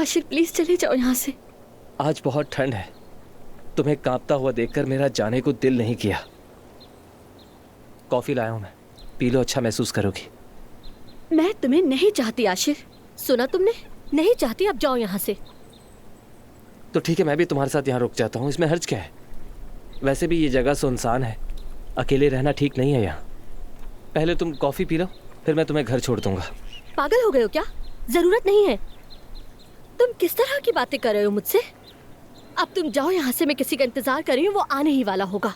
Ashir please चले जाओ यहाँ से। आज बहुत ठंड है, तुम्हें कांपता हुआ देखकर मेरा जाने को दिल नहीं किया। कॉफी लाया हूं मैं, पी लो, अच्छा महसूस करोगी। मैं तुम्हें नहीं चाहती आशिर, सुना तुमने? नहीं चाहती, अब जाओ यहाँ से। तो ठीक है, मैं भी तुम्हारे साथ यहाँ रुक जाता हूँ, इसमें हर्ज क्या है? वैसे भी ये जगह सुनसान है, अकेले रहना ठीक नहीं है यहाँ। पहले तुम कॉफी पी लो, फिर मैं तुम्हें घर छोड़ दूंगा। पागल हो गए हो क्या? जरूरत नहीं है। तुम किस तरह की बातें कर रहे हो मुझसे? अब तुम जाओ यहाँ से, मैं किसी का इंतजार कर रही हूँ, वो आने ही वाला होगा।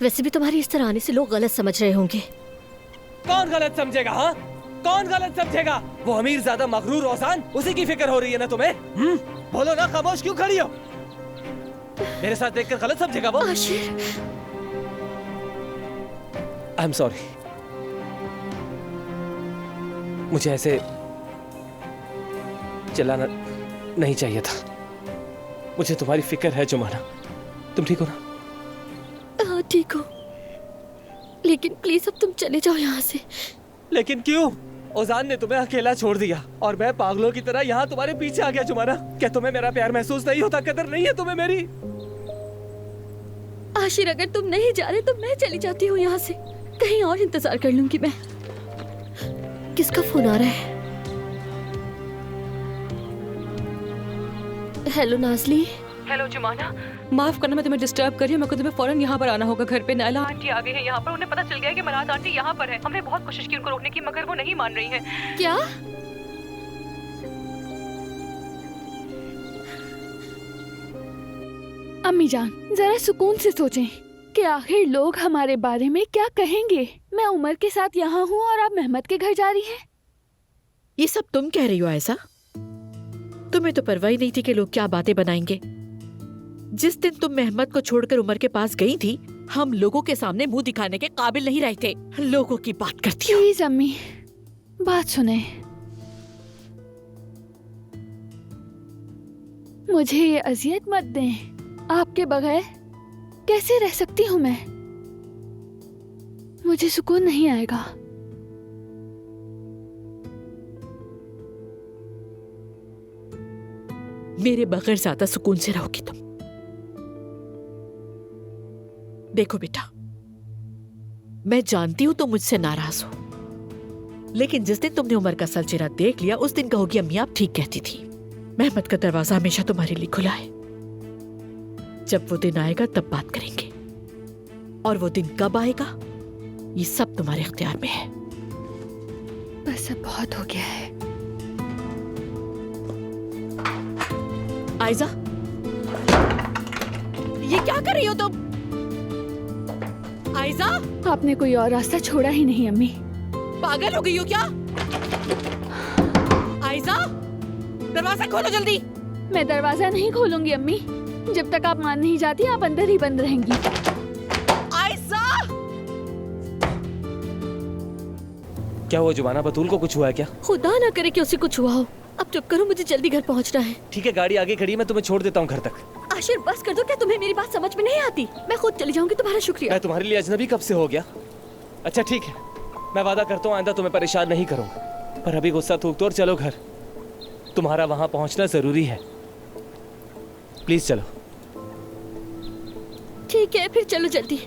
वैसे भी तुम्हारी इस तरह आने से लोग गलत समझ रहे होंगे। कौन गलत समझेगा? हाँ, कौन गलत समझेगा? वो अमीर ज्यादा मगरूर औसान, उसी की फिक्र हो रही है ना तुम्हें? बोलो ना, खामोश क्यों खड़ी हो? मेरे साथ देखकर गलत समझेगा वो? आशिर, आई एम सॉरी, मुझे ऐसे चलाना नहीं चाहिए था। मुझे तुम्हारी फिक्र है जुमाना। तुम ठीक हो ना? हाँ ठीक हो, लेकिन प्लीज अब तुम चले जाओ यहाँ से। लेकिन क्यों? ओजान ने तुम्हें अकेला छोड़ दिया और मैं पागलों की तरह यहाँ तुम्हारे पीछे आ गया जुमाना। क्या तुम्हें मेरा प्यार महसूस नहीं होता? कदर नहीं है तुम्हें मेरी? आशिर, अगर तुम नहीं जा रहे तो मैं चली जाती हूँ यहाँ से, कहीं और इंतजार कर लूंगी मैं। किसका फोन आ रहा है? हेलो नाज़ली। हेलो जुमाना, माफ करना मैं तुम्हें डिस्टर्ब कर रही हूँ। मेरे को तुम्हें फौरन यहाँ पर आना होगा। घर पे नायला आंटी आ गई है यहाँ पर। उन्हें पता चल गया है कि मराद आंटी यहाँ पर है। हमने बहुत कोशिश की उनको रोकने की, मगर वो नहीं मान रही है। क्या? अम्मी जान, जरा सुकून से सोचें कि आखिर लोग हमारे बारे में क्या कहेंगे। मैं उमर के साथ यहाँ हूँ और आप मेहमद के घर जा रही हैं। ये सब तुम कह रही हो ऐसा? तुम्हें तो परवाह ही नहीं थी कि लोग क्या बातें बनाएंगे। जिस दिन तुम मेहमद को छोड़कर उमर के पास गई थी, हम लोगों के सामने मुंह दिखाने के काबिल नहीं रहे थे। लोगों की बात करती हो। प्लीज अम्मी, बात सुने। मुझे ये अजियत मत दें। आपके बगैर कैसे रह सकती हूँ मैं? मुझे सुकून नहीं आएगा। मेरे बगैर ज्यादा सुकून से रहोगी तुम। देखो बेटा, मैं जानती हूं तुम मुझसे नाराज हो, लेकिन जिस दिन तुमने उमर का सलचेहरा देख लिया, उस दिन कहोगी अम्मी आप ठीक कहती थी। मेहमद का दरवाजा हमेशा तुम्हारे लिए खुला है। जब वो दिन आएगा तब बात करेंगे, और वो दिन कब आएगा ये सब तुम्हारे इख्तियार में है। बस अब बहुत हो गया है। आयजा, ये क्या कर रही हो तुम? आयजा, आपने कोई और रास्ता छोड़ा ही नहीं अम्मी। पागल हो गई हो क्या? आयजा, दरवाजा खोलो जल्दी। मैं दरवाजा नहीं खोलूंगी अम्मी। जब तक आप मान नहीं जाती, आप अंदर ही बंद रहेंगी। आयजा! क्या हुआ जुमाना? बतूल को कुछ हुआ है क्या? खुदा ना करे कि उसे कुछ हुआ हो। अब चुप करो, मुझे जल्दी घर पहुंचना है। ठीक है, गाड़ी आगे खड़ी है, मैं तुम्हें छोड़ देता हूँ घर तक। आशिर बस कर दो, क्या तुम्हें मेरी बात समझ में नहीं आती? मैं खुद चली जाऊंगी, तुम्हारा शुक्रिया। मैं तुम्हारे लिए अजनबी कब से हो गया? अच्छा ठीक है, मैं वादा करता हूँ आइंदा तुम्हें परेशान नहीं करूंगा, पर अभी गुस्सा थूक दो और चलो घर। तुम्हारा वहां पहुंचना जरूरी है, प्लीज चलो। ठीक है, फिर चलो जल्दी।